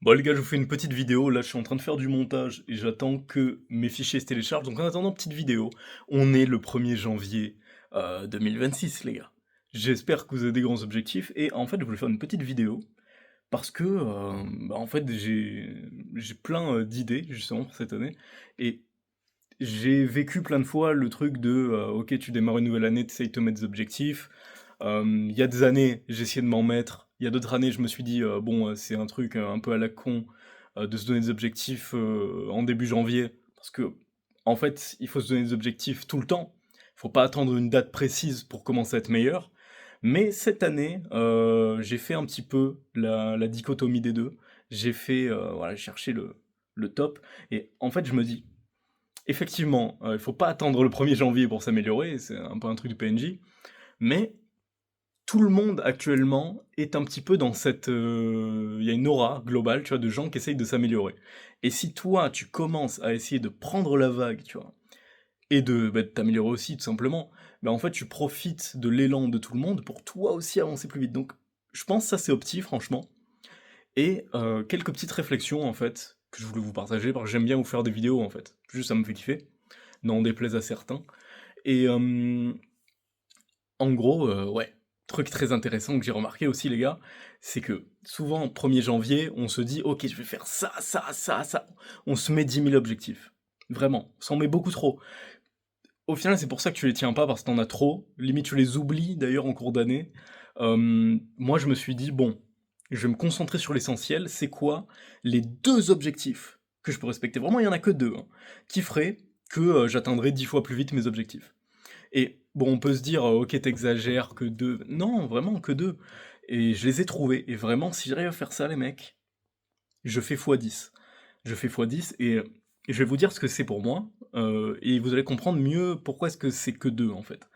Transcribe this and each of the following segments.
Bon les gars, je vous fais une petite vidéo, là je suis en train de faire du montage et j'attends que mes fichiers se téléchargent, donc en attendant, petite vidéo, on est le 1er janvier 2026 les gars. J'espère que vous avez des grands objectifs et en fait je voulais faire une petite vidéo parce que en fait j'ai plein d'idées justement pour cette année et j'ai vécu plein de fois le truc de ok tu démarres une nouvelle année, tu essayes de te mettre des objectifs. Il y a des années, j'ai essayé de m'en mettre. Il y a d'autres années, je me suis dit, bon, c'est un truc un peu à la con de se donner des objectifs en début janvier. Parce que, en fait, il faut se donner des objectifs tout le temps. Il faut pas attendre une date précise pour commencer à être meilleur. Mais cette année, j'ai fait un petit peu la dichotomie des deux. J'ai fait, voilà, j'ai cherché le top. Et en fait, je me dis, effectivement, il faut pas attendre le 1er janvier pour s'améliorer. C'est un peu un truc de PNJ. Mais tout le monde actuellement est un petit peu dans cette, il y a une aura globale, tu vois, de gens qui essayent de s'améliorer. Et si toi, tu commences à essayer de prendre la vague, tu vois, et de t'améliorer aussi tout simplement, en fait, tu profites de l'élan de tout le monde pour toi aussi avancer plus vite. Donc, je pense que ça c'est opti, franchement. Et quelques petites réflexions en fait que je voulais vous partager parce que j'aime bien vous faire des vidéos en fait. Juste ça me fait kiffer, n'en déplaise à certains. Et en gros, ouais, truc très intéressant que j'ai remarqué aussi les gars, c'est que souvent 1er janvier, on se dit: «OK, je vais faire ça, ça, ça, ça». On se met 10 000 objectifs. Vraiment, on s'en met beaucoup trop. Au final, c'est pour ça que tu les tiens pas parce que tu as trop, limite tu les oublies d'ailleurs en cours d'année. Moi je me suis dit: «Bon, je vais me concentrer sur l'essentiel, c'est quoi les 2 objectifs que je peux respecter?» Vraiment il y en a que 2, hein, qui feraient que, j'atteindrais 10 fois plus vite mes objectifs. Et bon, on peut se dire, OK, tu que 2. Non, vraiment que 2. Et je les ai trouvés et vraiment si j'arrive à faire ça les mecs, je fais x10. Je fais x10 et je vais vous dire ce que c'est pour moi, et vous allez comprendre mieux pourquoi est-ce que c'est que 2 en fait.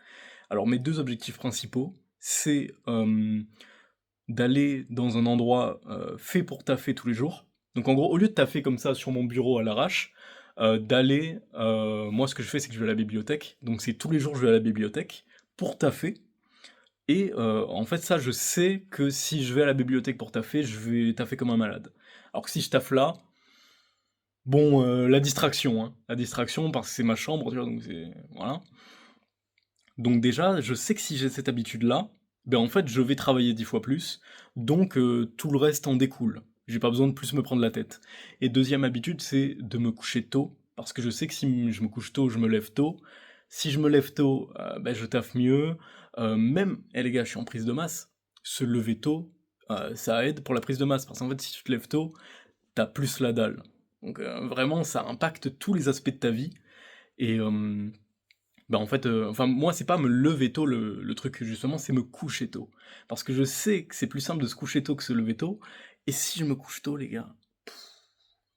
Alors mes 2 objectifs principaux, c'est, d'aller dans un endroit, fait pour taffer tous les jours. Donc en gros, au lieu de taffer comme ça sur mon bureau à l'arrache, d'aller, moi ce que je fais, c'est que je vais à la bibliothèque, donc c'est tous les jours je vais à la bibliothèque pour taffer et en fait ça je sais que si je vais à la bibliothèque pour taffer, je vais taffer comme un malade. Alors que si je taffe là, bon, la distraction parce que c'est ma chambre, tu vois? Donc c'est voilà. Donc déjà, je sais que si j'ai cette habitude-là, en fait, je vais travailler 10 fois plus, donc tout le reste en découle. J'ai pas besoin de plus me prendre la tête. Et deuxième habitude, c'est de me coucher tôt, parce que je sais que si je me couche tôt, je me lève tôt. Si je me lève tôt, je taffe mieux. Même, les gars, je suis en prise de masse. Se lever tôt, ça aide pour la prise de masse, parce qu'en fait, si tu te lèves tôt, t'as plus la dalle. Donc vraiment, ça impacte tous les aspects de ta vie. Et en fait, enfin moi c'est pas me lever tôt le truc justement, c'est me coucher tôt. Parce que je sais que c'est plus simple de se coucher tôt que se lever tôt, et si je me couche tôt les gars,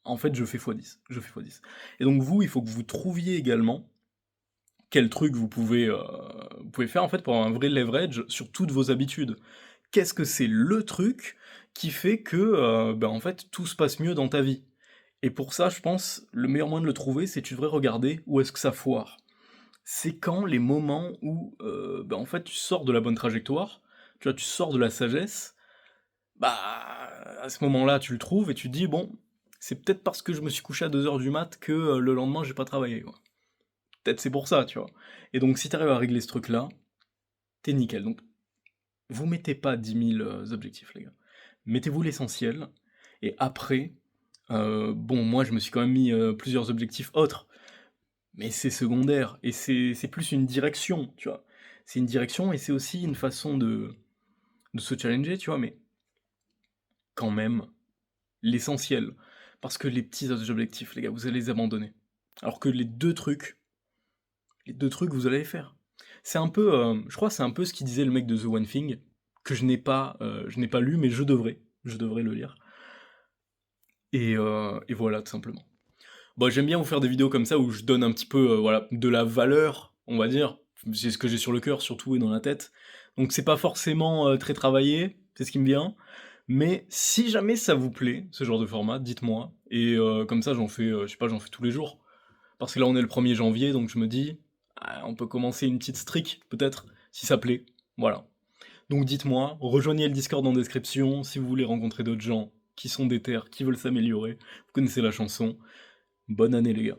en fait je fais x10, je fais x10. Et donc vous, il faut que vous trouviez également quel truc vous pouvez faire en fait pour avoir un vrai leverage sur toutes vos habitudes. Qu'est-ce que c'est le truc qui fait que, en fait tout se passe mieux dans ta vie? Et pour ça, je pense, le meilleur moyen de le trouver, c'est tu devrais regarder où est-ce que ça foire. C'est quand les moments où, en fait, tu sors de la bonne trajectoire, tu vois, tu sors de la sagesse, bah, à ce moment-là, tu le trouves et tu te dis: «Bon, c'est peut-être parce que je me suis couché à 2 heures du mat que, le lendemain j'ai pas travaillé, quoi. Peut-être c'est pour ça», tu vois? Et donc si tu arrives à régler ce truc-là, tu nickel. Donc vous mettez pas 10 000 objectifs, les gars. Mettez-vous l'essentiel et après, bon, moi je me suis quand même mis, plusieurs objectifs autres. Mais c'est secondaire et c'est plus une direction, tu vois? C'est une direction et c'est aussi une façon de se challenger, tu vois? Mais quand même, l'essentiel. Parce que les petits objectifs, les gars, vous allez les abandonner. Alors que les 2 trucs, vous allez les faire. C'est un peu, je crois que c'est un peu ce qu'il disait le mec de The One Thing, que je n'ai pas lu, mais je devrais le lire et voilà, tout simplement. Bah, j'aime bien vous faire des vidéos comme ça où je donne un petit peu, voilà, de la valeur, on va dire. C'est ce que j'ai sur le cœur surtout et dans la tête. Donc c'est pas forcément, très travaillé, c'est ce qui me vient. Mais si jamais ça vous plaît, ce genre de format, dites-moi et comme ça j'en fais, je sais pas, j'en fais tous les jours. Parce que là on est le 1er janvier, donc je me dis: «Ah, on peut commencer une petite streak peut-être, si ça plaît». Voilà. Donc dites-moi, rejoignez le Discord en description si vous voulez rencontrer d'autres gens, qui sont déter, qui veulent s'améliorer. Vous connaissez la chanson. Bonne année les gars.